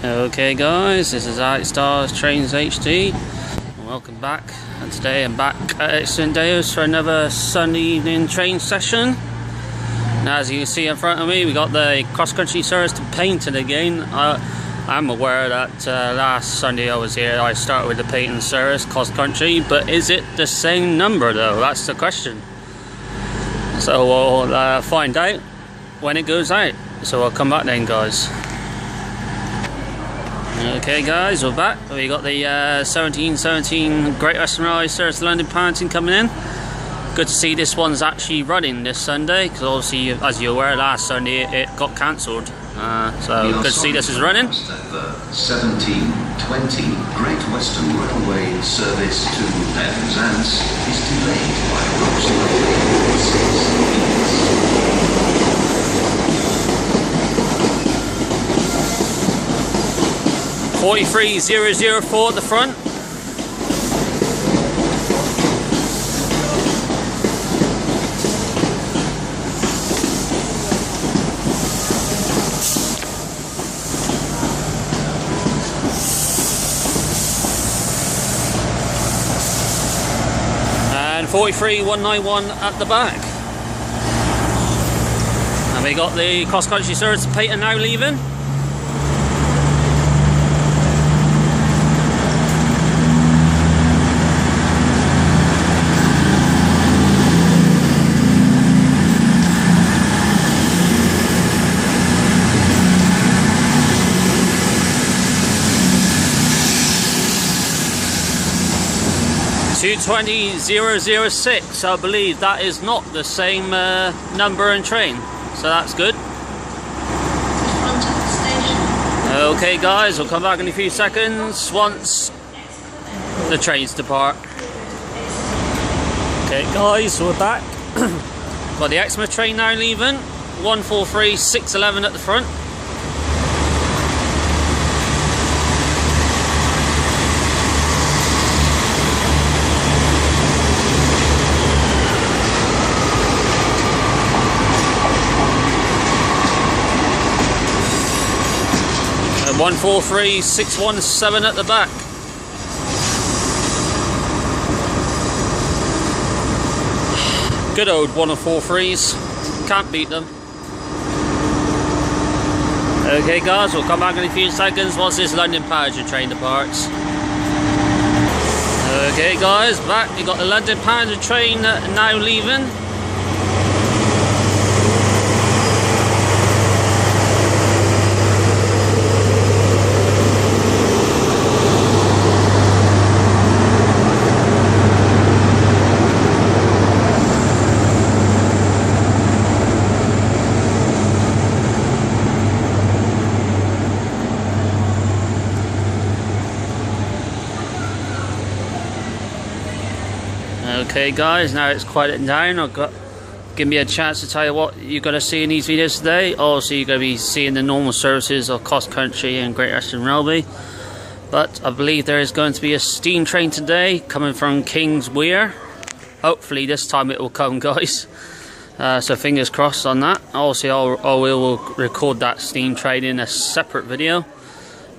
Okay guys, this is Stars Trains HD. Welcome back, and today I'm back at Exeter for another Sunday evening train session. Now, as you can see in front of me, we got the cross-country service to painting again. I'm aware that last Sunday I was here, I started with the painting service, cross-country, but is it the same number though? That's the question. So we'll find out when it goes out. So I'll come back then, guys. Okay guys, we're back. We got the 1717 Great Western Railway service London Paddington coming in. Good to see this one's actually running this Sunday, because obviously, as you're aware, last Sunday it got cancelled. So good to see this is running. 1720 Great Western Railway service to Penzance is delayed by approximately 6 minutes. 43004 at the front. And 43191 at the back. And we got the cross-country service Peyton now leaving. .220.006, I believe that is not the same number and train, so that's good. Front of the station. Okay guys, we'll come back in a few seconds once the trains depart. Okay guys, we're back. Got the Exeter train now leaving, 143.611 at the front. And 143.617 at the back. Good old 143s, can't beat them. Okay guys, we'll come back in a few seconds once this London Paddington train departs. Okay guys, back, you got the London Paddington train now leaving. Okay guys, now it's quieted down. Give me a chance to tell you what you're going to see in these videos today. Also, you're going to be seeing the normal services of cross-country and Great Western Railway. But I believe there is going to be a steam train today coming from King's Weir. Hopefully this time it will come, guys. So fingers crossed on that. Also, I will record that steam train in a separate video.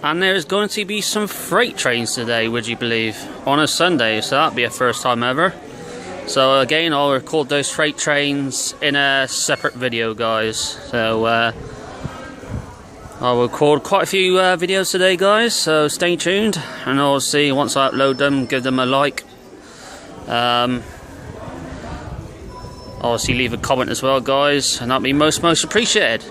And there's going to be some freight trains today, would you believe, on a Sunday. So that'll be a first time ever. So again, I'll record those freight trains in a separate video, guys. So I'll record quite a few videos today, guys, so stay tuned. And I'll see once I upload them, give them a like. Obviously leave a comment as well, guys, and that'll be most appreciated.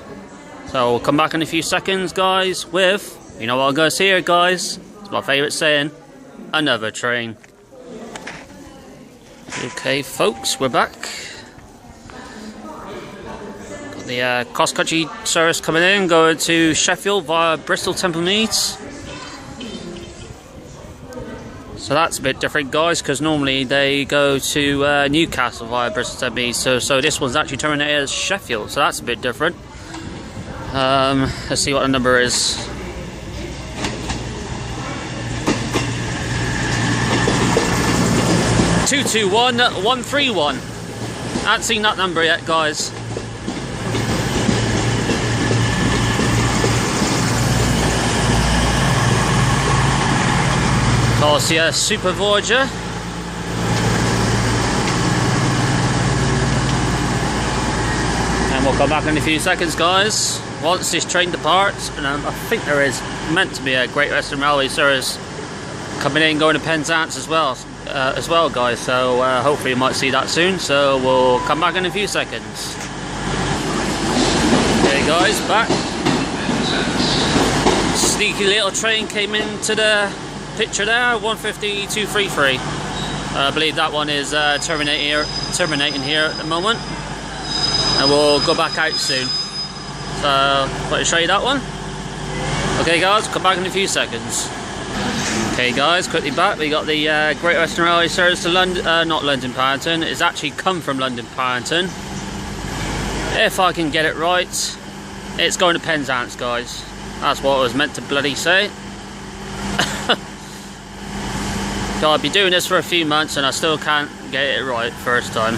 So we'll come back in a few seconds, guys, with, you know what I'm going to see here, guys, it's my favourite saying, another train. Okay folks, we're back. Got the cross-country service coming in, going to Sheffield via Bristol Temple Meads. So that's a bit different, guys, because normally they go to Newcastle via Bristol Temple Meads. So this one's actually terminated as Sheffield, so that's a bit different. Let's see what the number is. 221131. I haven't seen that number yet, guys. I'll see a Super Voyager. And we'll come back in a few seconds, guys. Once this train departs, and I think there is meant to be a Great Western Railway service coming in, going to Penzance as well, guys. So hopefully you might see that soon. So we'll come back in a few seconds. Okay, guys, back. Sneaky little train came into the picture there, 150-233. I believe that one is terminating here at the moment, and we'll go back out soon. So, let me show you that one. Okay, guys, come back in a few seconds. Okay, guys, quickly back. We got the Great Western Railway service to London, not London Paddington. It's actually come from London Paddington. If I can get it right, it's going to Penzance, guys. That's what I was meant to bloody say. So I've been doing this for a few months and I still can't get it right first time.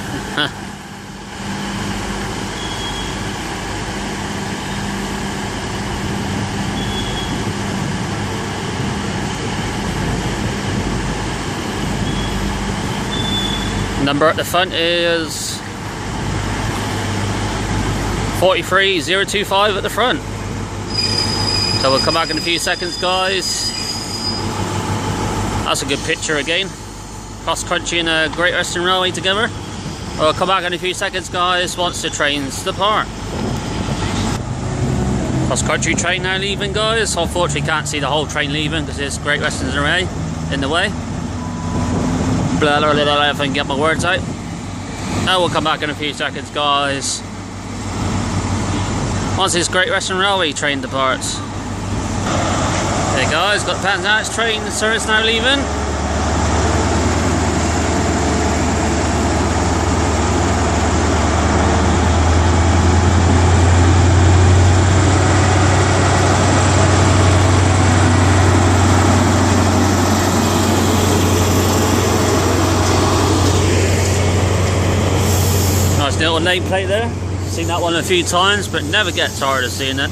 Number at the front is 43025 at the front. So we'll come back in a few seconds, guys. That's a good picture again. Cross country and a Great Western Railway together. We'll come back in a few seconds, guys, once the trains depart. Cross country train now leaving, guys. Unfortunately can't see the whole train leaving because there's Great Western Railway in the way. Blah, blah, blah, blah, if I can get my words out. Now we'll come back in a few seconds, guys, once this Great Western Railway train departs. Okay, guys, got the Penzance train service now leaving. Nice little nameplate there. Seen that one a few times, but never get tired of seeing it.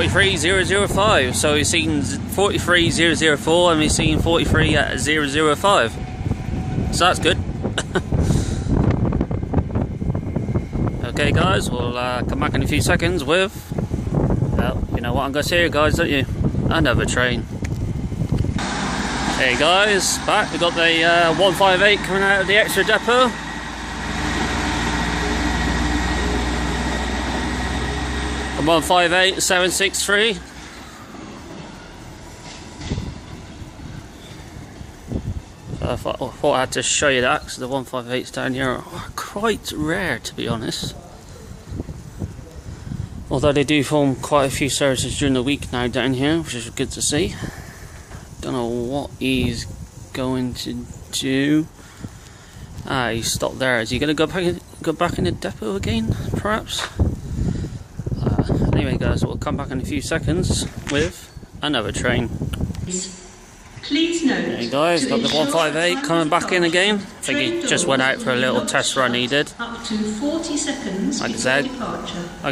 .43005, so we've seen 43004 and we've seen 43 at 005, so that's good. Okay, guys, we'll come back in a few seconds with, well, you know what I'm going to say here, guys, don't you? Another train. Hey guys, back. We've got the 158 coming out of the Exeter depot. And 158763. I thought I had to show you that because the 158s down here are quite rare, to be honest. Although they do form quite a few services during the week now down here, which is good to see. Don't know what he's going to do. Ah, he stopped there. Is he going to go back in the depot again, perhaps? Anyway, guys, we'll come back in a few seconds with another train. Please note. Hey guys, got the 158 coming back in again. I think he just went out for a little test run. He did. Up to 40 seconds like I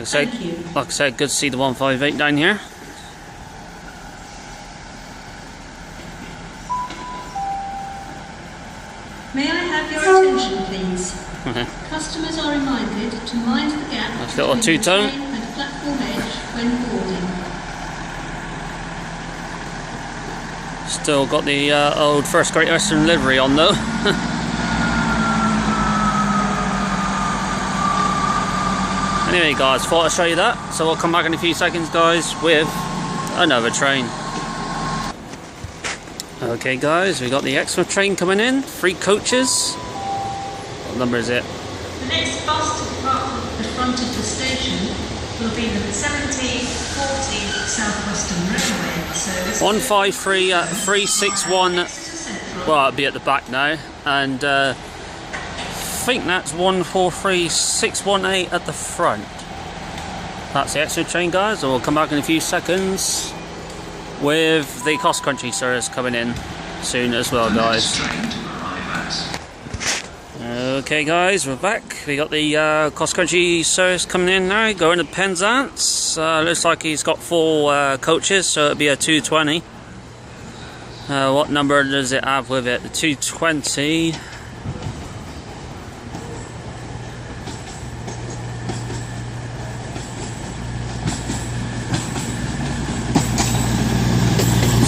said, good to see the 158 down here. May I have your attention, please? Customers are reminded to mind the gap Nice little between the two-tone. train and platform edge when boarding. Still got the old First Great Western livery on though. Anyway, guys, thought I'd show you that. So we'll come back in a few seconds, guys, with another train. Okay, guys, we got the Exeter train coming in. 3 coaches. What number is it? The next bus to depart from the front of the station will be the 1740 South Western Railway service. 153 at 361. Well, it'll be at the back now. And think that's 143618 at the front. That's the Exeter train, guys. We'll come back in a few seconds with the cross country service coming in soon as well, guys. Okay, guys, we're back. We got the cross country service coming in now, going to Penzance. Looks like he's got 4 coaches, so it'll be a 220. What number does it have with it? The 220.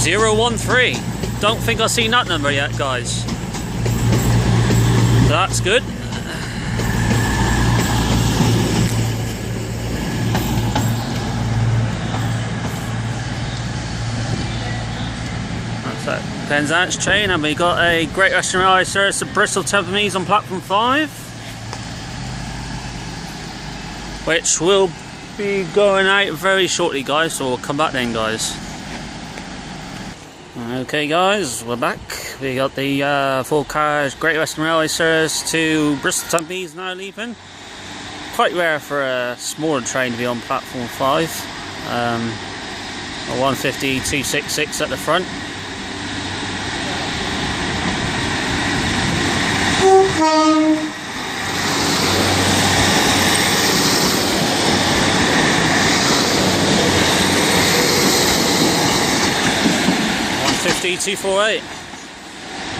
.013. Don't think I've seen that number yet, guys. That's good. That's that Penzance train, and we got a Great Western Railway service to Bristol Temple on platform 5, which will be going out very shortly, guys, so we'll come back then, guys. Okay, guys, we're back. We got the full carriage Great Western Railway service to Bristol Temple now leaving. Quite rare for a smaller train to be on platform 5. A 150-266 at the front. D248.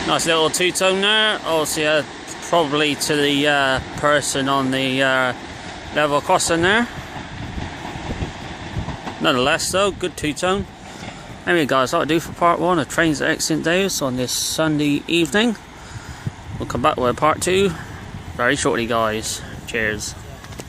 Nice little two-tone there. Obviously, probably to the person on the level crossing there. Nonetheless, though, good two-tone. Anyway, guys, that'll do for part 1 of Trains at Excellent Days on this Sunday evening. We'll come back with part 2 very shortly, guys. Cheers.